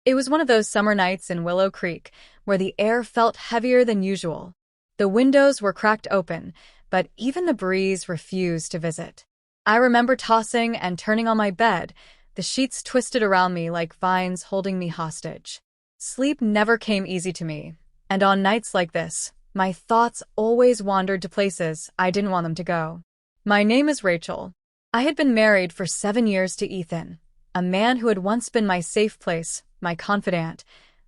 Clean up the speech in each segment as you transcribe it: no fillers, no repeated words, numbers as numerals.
It was one of those summer nights in Willow Creek where the air felt heavier than usual. The windows were cracked open, but even the breeze refused to visit. I remember tossing and turning on my bed, the sheets twisted around me like vines holding me hostage. Sleep never came easy to me, and on nights like this, my thoughts always wandered to places I didn't want them to go. My name is Rachel. I had been married for 7 years to Ethan, a man who had once been my safe place, my confidant,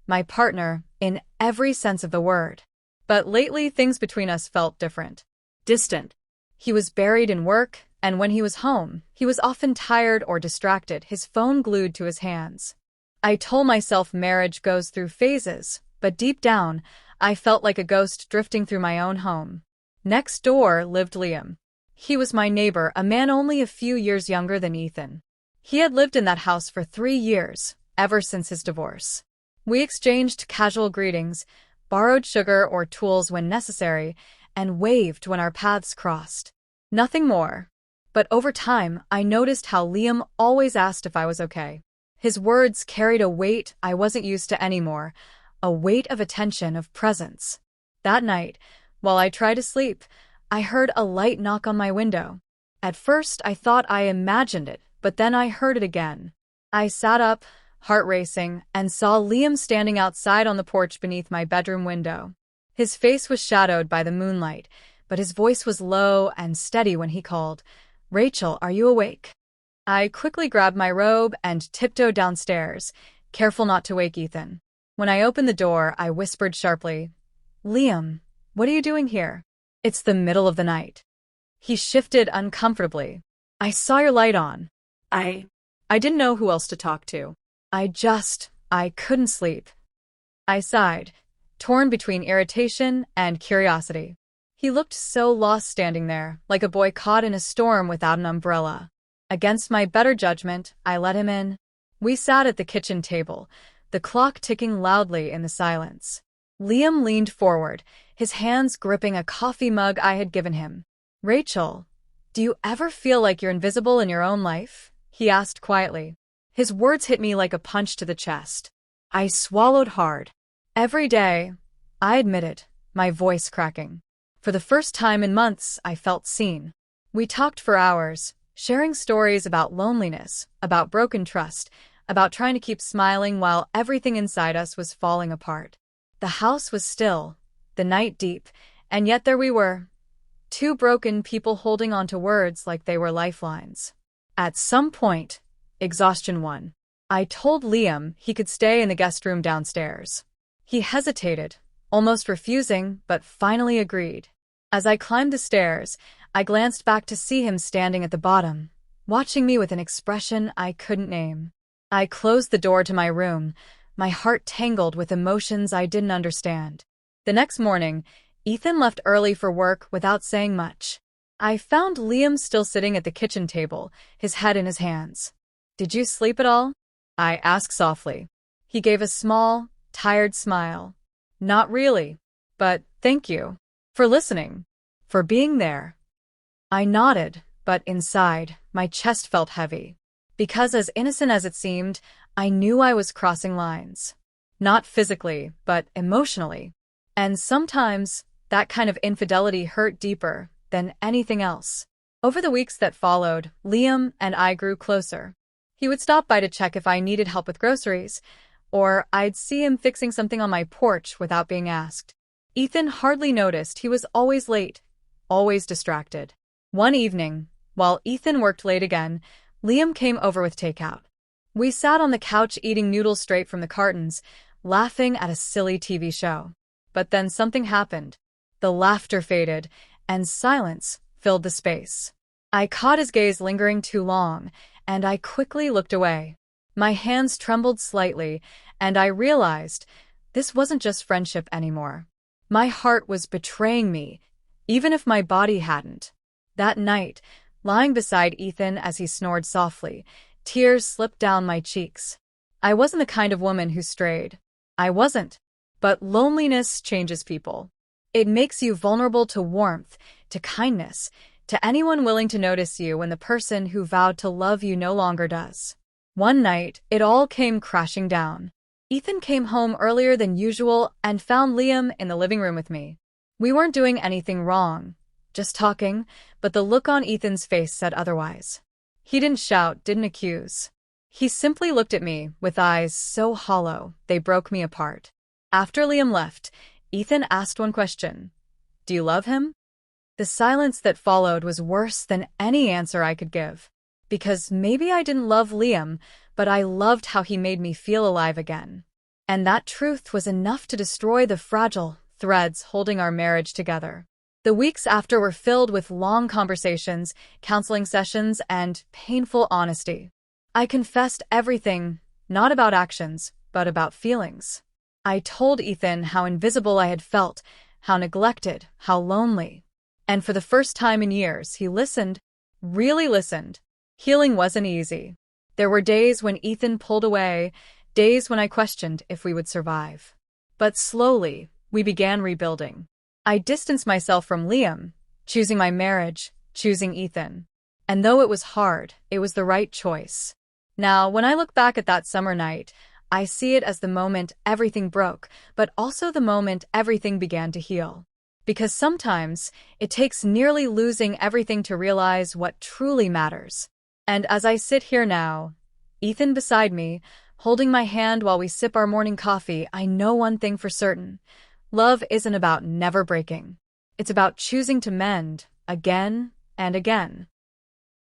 my partner in every sense of the word. But lately things between us felt different. Distant. He was buried in work, and when he was home, he was often tired or distracted, his phone glued to his hands. I told myself marriage goes through phases, but deep down, I felt like a ghost drifting through my own home. Next door lived Liam. He was my neighbor, a man only a few years younger than Ethan. He had lived in that house for 3 years, ever since his divorce. We exchanged casual greetings, borrowed sugar or tools when necessary, and waved when our paths crossed. Nothing more. But over time, I noticed how Liam always asked if I was okay. His words carried a weight I wasn't used to anymore, a weight of attention, of presence. That night, while I tried to sleep, I heard a light knock on my window. At first, I thought I imagined it, but then I heard it again. I sat up, heart racing, and saw Liam standing outside on the porch beneath my bedroom window. His face was shadowed by the moonlight, but his voice was low and steady when he called, "Rachel, are you awake?" I quickly grabbed my robe and tiptoed downstairs, careful not to wake Ethan. When I opened the door, I whispered sharply, "Liam, what are you doing here?" "It's the middle of the night." He shifted uncomfortably. "I saw your light on." I didn't know who else to talk to. I couldn't sleep. I sighed, torn between irritation and curiosity. He looked so lost standing there, like a boy caught in a storm without an umbrella. Against my better judgment, I let him in. We sat at the kitchen table, the clock ticking loudly in the silence. Liam leaned forward, his hands gripping a coffee mug I had given him. "Rachel, do you ever feel like you're invisible in your own life?" he asked quietly. His words hit me like a punch to the chest. I swallowed hard. "Every day," I admitted, my voice cracking. For the first time in months, I felt seen. We talked for hours, sharing stories about loneliness, about broken trust, about trying to keep smiling while everything inside us was falling apart. The house was still, the night deep, and yet there we were, two broken people holding on to words like they were lifelines. At some point, exhaustion won. I told Liam he could stay in the guest room downstairs. He hesitated, almost refusing, but finally agreed. As I climbed the stairs, I glanced back to see him standing at the bottom, watching me with an expression I couldn't name. I closed the door to my room, my heart tangled with emotions I didn't understand. The next morning, Ethan left early for work without saying much. I found Liam still sitting at the kitchen table, his head in his hands. "Did you sleep at all?" I asked softly. He gave a small, tired smile. "Not really. But thank you. For listening. For being there." I nodded, but inside, my chest felt heavy. Because as innocent as it seemed, I knew I was crossing lines. Not physically, but emotionally. And sometimes, that kind of infidelity hurt deeper than anything else. Over the weeks that followed, Liam and I grew closer. He would stop by to check if I needed help with groceries, or I'd see him fixing something on my porch without being asked. Ethan hardly noticed. He was always late, always distracted. One evening, while Ethan worked late again, Liam came over with takeout. We sat on the couch eating noodles straight from the cartons, laughing at a silly TV show. But then something happened. The laughter faded, and silence filled the space. I caught his gaze lingering too long, and I quickly looked away. My hands trembled slightly, and I realized this wasn't just friendship anymore. My heart was betraying me, even if my body hadn't. That night, lying beside Ethan as he snored softly, tears slipped down my cheeks. I wasn't the kind of woman who strayed. I wasn't. But loneliness changes people. It makes you vulnerable to warmth, to kindness, to anyone willing to notice you when the person who vowed to love you no longer does. One night, it all came crashing down. Ethan came home earlier than usual and found Liam in the living room with me. We weren't doing anything wrong, just talking, but the look on Ethan's face said otherwise. He didn't shout, didn't accuse. He simply looked at me with eyes so hollow they broke me apart. After Liam left, Ethan asked one question. Do you love him? The silence that followed was worse than any answer I could give. Because maybe I didn't love Liam, but I loved how he made me feel alive again. And that truth was enough to destroy the fragile threads holding our marriage together. The weeks after were filled with long conversations, counseling sessions, and painful honesty. I confessed everything, not about actions, but about feelings. I told Ethan how invisible I had felt, how neglected, how lonely. And for the first time in years, he listened, really listened. Healing wasn't easy. There were days when Ethan pulled away, days when I questioned if we would survive. But slowly, we began rebuilding. I distanced myself from Liam, choosing my marriage, choosing Ethan. And though it was hard, it was the right choice. Now, when I look back at that summer night, I see it as the moment everything broke, but also the moment everything began to heal. Because sometimes, it takes nearly losing everything to realize what truly matters. And as I sit here now, Ethan beside me, holding my hand while we sip our morning coffee, I know one thing for certain. Love isn't about never breaking. It's about choosing to mend, again and again.